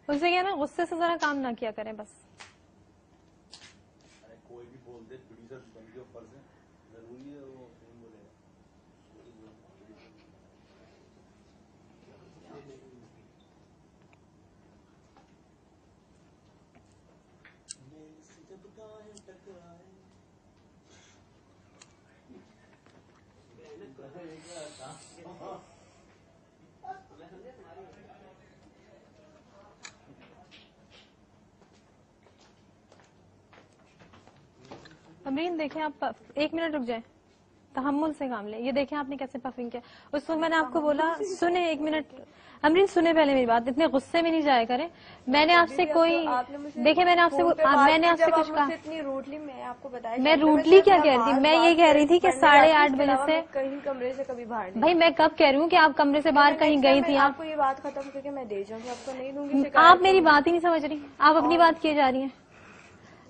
اسے کیا نا غصے سے ذرا کام نہ کیا کریں بس. کوئی بھی بول دے پروڈیوسر بن کے اوپر سے ضروری ہے وہ بولے گا. امرین دیکھیں آپ 1 منٹ رک جائیں, تحمل سے کام لیں. یہ دیکھیں آپ نے کیسے پفنگ کیا. اس وقت میں نے آپ کو بولا سنیں 1 منٹ امرین سنیں پہلے میری بات, اتنے غصے میں نہیں جایا کریں. میں نے آپ سے کوئی دیکھیں میں نے آپ سے کچھ کہا, اتنی روٹلی میں آپ کو بتایا میں روٹلی کیا کہہ رہی تھی, میں یہ کہہ رہی تھی کہ 8:30 بجے سے کہیں کمرے سے کبھی باہر. بھائی میں کب کہہ رہی ہوں کہ آپ کمرے سے باہر کہیں گئی تھی. آپ کو یہ بات ختم کر کے میں دے جاؤں گی, آپ کو نہیں دوں گی. آپ میری بات ہی نہیں سمجھ رہی, آپ اپنی بات کیے جا رہی ہیں.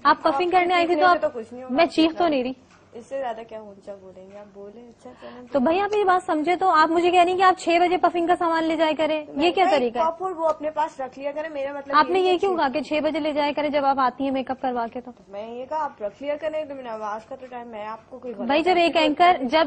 آپ پفنگ کرنے آئی تھی تو آپ میں چیخ تو نہیں رہی. اس سے زیادہ کیا اونچا بولیں گے آپ, بولیں اچھا چلیں. تو بھائی آپ میری بات سمجھے, تو آپ مجھے کہہ رہی ہیں کہ آپ 6 بجے پفنگ کا سامان لے جایا کریں, یہ کیا طریقہ ہے؟ وہ اپنے پاس رکھ لیا کریں, میرا مطلب آپ نے یہ کیوں کہا کہ 6 بجے لے جایا کریں جب آپ آتی ہیں میک اپ کروا کے؟ تو میں یہ کہا آپ رکھ لیا کریں, تو میں نے آواز کا تو ٹائم میں آپ کو کوئی بھائی جب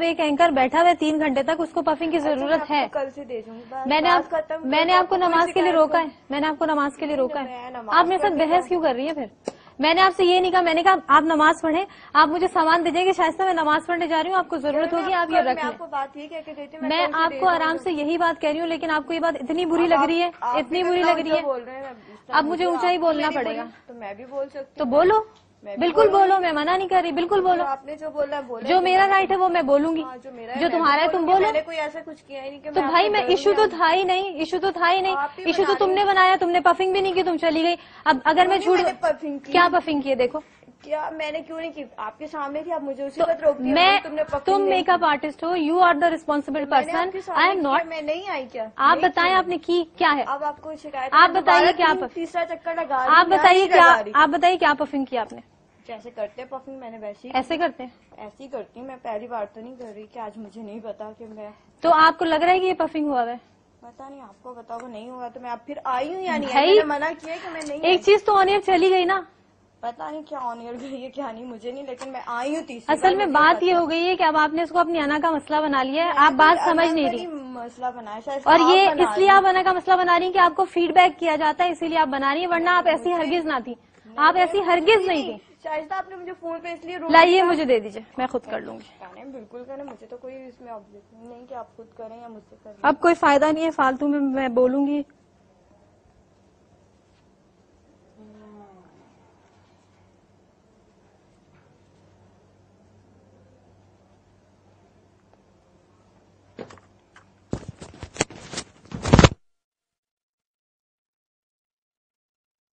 ایک اینکر بیٹھا ہوا ہے 3 گھنٹے تک, اس کو پفنگ کی ضرورت ہے. کل سے دے دوں گی. میں نے آپ کو نماز کے لیے روکا ہے, میں نے آپ کو نماز کے لیے روکا ہے. آپ میرے ساتھ بحث کیوں کر رہی ہیں پھر؟ میں نے آپ سے یہ نہیں کہا, میں نے کہا آپ نماز پڑھیں, آپ مجھے سامان دیجیے کہ شائستہ میں نماز پڑھنے جا رہی ہوں, آپ کو ضرورت ہوگی آپ یہ رکھ لیں. میں آپ کو آرام سے یہی بات کہہ رہی ہوں, لیکن آپ کو یہ بات اتنی بری لگ رہی ہے, اتنی بری لگ رہی ہے. اب مجھے اونچا ہی بولنا پڑے گا. تو میں بھی بول سکتی تو بولو, بالکل بولو, میں منع نہیں کر رہی, بالکل بولو. آپ نے جو بولا ہے جو میرا رائٹ ہے وہ میں بولوں گی, جو تمہارا ہے تم بولو. میں نے کوئی ایسا کچھ کیا ہی نہیں. تو بھائی میں ایشو تو تھا ہی نہیں, ایشو تو تم نے بنایا, تم نے پفنگ بھی نہیں کی, تم چلی گئی. اب اگر میں جھوٹ کیا پفنگ کی دیکھو, کیا میں نے کیوں نہیں کی, آپ کے سامنے تھی, آپ مجھے اسی وقت روک دیا. تم میک اپ آرٹسٹ ہو, you are the responsible person, I am not. میں نہیں آئی کیا, آپ بتائیں آپ نے کی کیا ہے. اب آپ کو شکایت, آپ بتائیے کیا, تیسرا چکر لگا, آپ بتائیے کیا پفنگ کی آپ نے. جیسے کرتے پفنگ میں نے ویسے ہی ایسے کرتے ہیں, ایسے ہی کرتی ہوں. میں پہلی بار تو نہیں کر رہی کہ آج مجھے نہیں پتا کہ میں. تو آپ کو لگ رہا ہے کہ یہ پفنگ ہوا ہے؟ پتا نہیں, آپ کو بتاؤ نہیں ہوا تو میں اب پھر آئی ہوں یا نہیں, میں نے منع کیا کہ میں نہیں. ایک چیز تو آن ایئر چلی گئی نا, پتا نہیں کیا آن ایئر گئی ہے کیا نہیں, مجھے نہیں, لیکن میں آئی ہوں. اصل میں بات یہ ہو گئی ہے کہ اب آپ نے اس کو اپنی انا کا مسئلہ بنا لیا ہے, آپ بات سمجھ نہیں رہی. مسئلہ بنایا شاید, اور یہ اس لیے آپ انا کا مسئلہ بنا رہی ہیں کہ آپ کو فیڈ بیک کیا جاتا ہے, اسی لیے آپ بنا رہی ہیں, ورنہ آپ ایسی ہرگز نہ تھی, آپ ایسی ہرگز نہیں تھی. شائستہ آپ نے مجھے فون پہ اس لیے لائیے مجھے دے دیجیے, میں خود کر لوں گی. بالکل کریں, مجھے تو کوئی اس میں آبجیکشن نہیں کہ آپ خود کریں یا مجھ سے کریں. اب کوئی فائدہ نہیں ہے فالتو میں بولوں گی.